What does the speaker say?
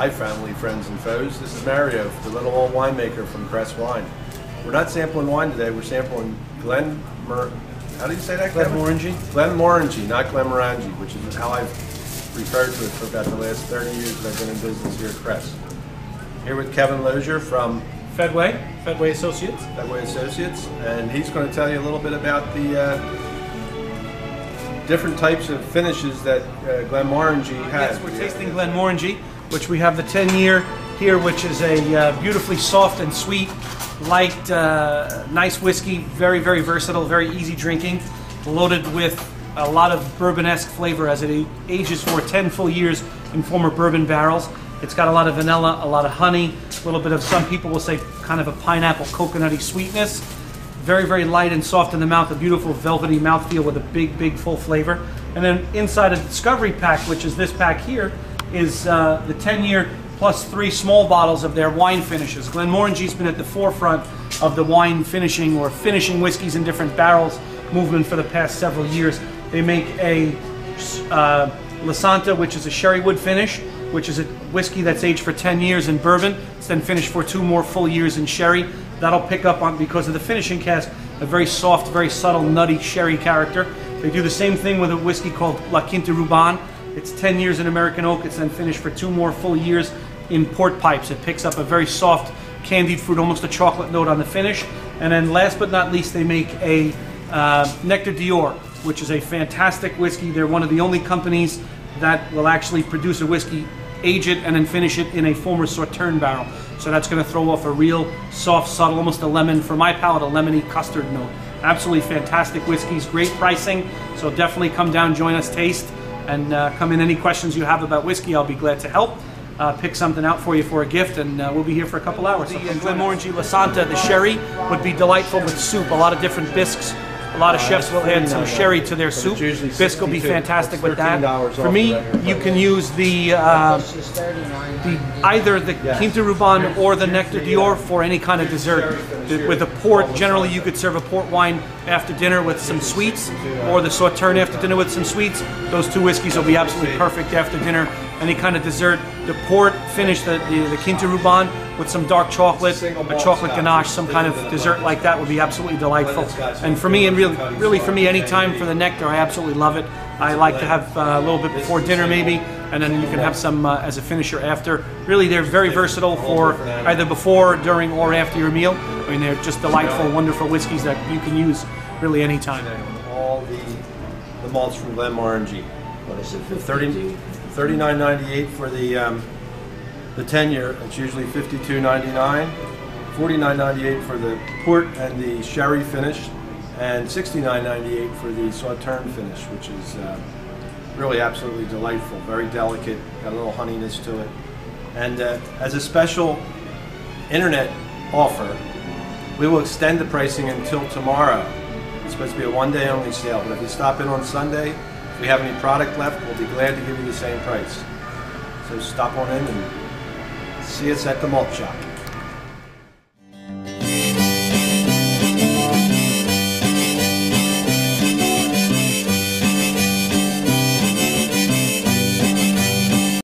my family, friends, and foes. This is Mario, the little old winemaker from Kress Wine. We're not sampling wine today, we're sampling how do you say that, Kevin? Glenmorangie. Glenmorangie, not Glenmorangie, which is how I've referred to it for about the last 30 years that I've been in business here at Kress. Here with Kevin Lozier from Fedway Associates. Fedway Associates, and he's going to tell you a little bit about the different types of finishes that Glenmorangie has. Yes, we're tasting Glenmorangie, which we have the 10-year here, which is a beautifully soft and sweet, light, nice whiskey, very, very versatile, very easy drinking, loaded with a lot of bourbon-esque flavor as it ages for 10 full years in former bourbon barrels. It's got a lot of vanilla, a lot of honey, a little bit of, some people will say, kind of a pineapple coconutty sweetness. Very, very light and soft in the mouth, a beautiful velvety mouthfeel with a big, big full flavor. And then inside of the Discovery pack, which is this pack here, is the 10-year plus 3 small bottles of their wine finishes. Glenmorangie's been at the forefront of the wine finishing or finishing whiskeys in different barrels movement for the past several years. They make a Lasanta, which is a sherry wood finish, which is a whiskey that's aged for 10 years in bourbon. It's then finished for 2 more full years in sherry. That'll pick up on, because of the finishing cask, a very soft, very subtle, nutty sherry character. They do the same thing with a whiskey called La Quinta Ruban. It's 10 years in American oak. It's then finished for 2 more full years in port pipes. It picks up a very soft, candied fruit, almost a chocolate note on the finish. And then last but not least, they make a Nectar d'Or, which is a fantastic whiskey. They're one of the only companies that will actually produce a whiskey, age it, and then finish it in a former Sauterne barrel. So that's going to throw off a real soft, subtle, almost a lemon, for my palate, a lemony custard note. Absolutely fantastic whiskeys, great pricing. So definitely come down, join us, taste, and come in. Any questions you have about whiskey, I'll be glad to help. Pick something out for you for a gift, and we'll be here for a couple hours. The Glenmorangie Lasanta, the sherry, would be delightful with soup. A lot of different bisques. A lot of chefs will add some sherry to their soup. Bisque will be fantastic with that. For me, you can use either the Quinta Ruban or the Nectar d'Or for any kind of dessert. With a port, generally you could serve a port wine after dinner with some sweets, or the Sauterne after dinner with some sweets. Those 2 whiskeys will be absolutely perfect after dinner. Any kind of dessert. The port finish, the Quinta Ruban, with some dark chocolate, a chocolate ganache, some kind of dessert like that would be absolutely delightful. And for me, and really for me, anytime for the nectar, I absolutely love it. I like to have a little bit before dinner maybe, and then you can have some as a finisher after. Really, they're very versatile for either before, during, or after your meal. I mean, they're just delightful, wonderful whiskeys that you can use really anytime. All the malts from Glenmorangie. What is it? $39.98 for the 10-year. It's usually $52.99. $49.98 for the port and the sherry finish, and $69.98 for the Sauterne finish, which is really absolutely delightful. Very delicate, got a little honeyness to it. And as a special internet offer, we will extend the pricing until tomorrow. It's supposed to be a 1-day only sale, but if you stop in on Sunday, if we have any product left, we'll be glad to give you the same price. So stop on in and see us at the malt shop.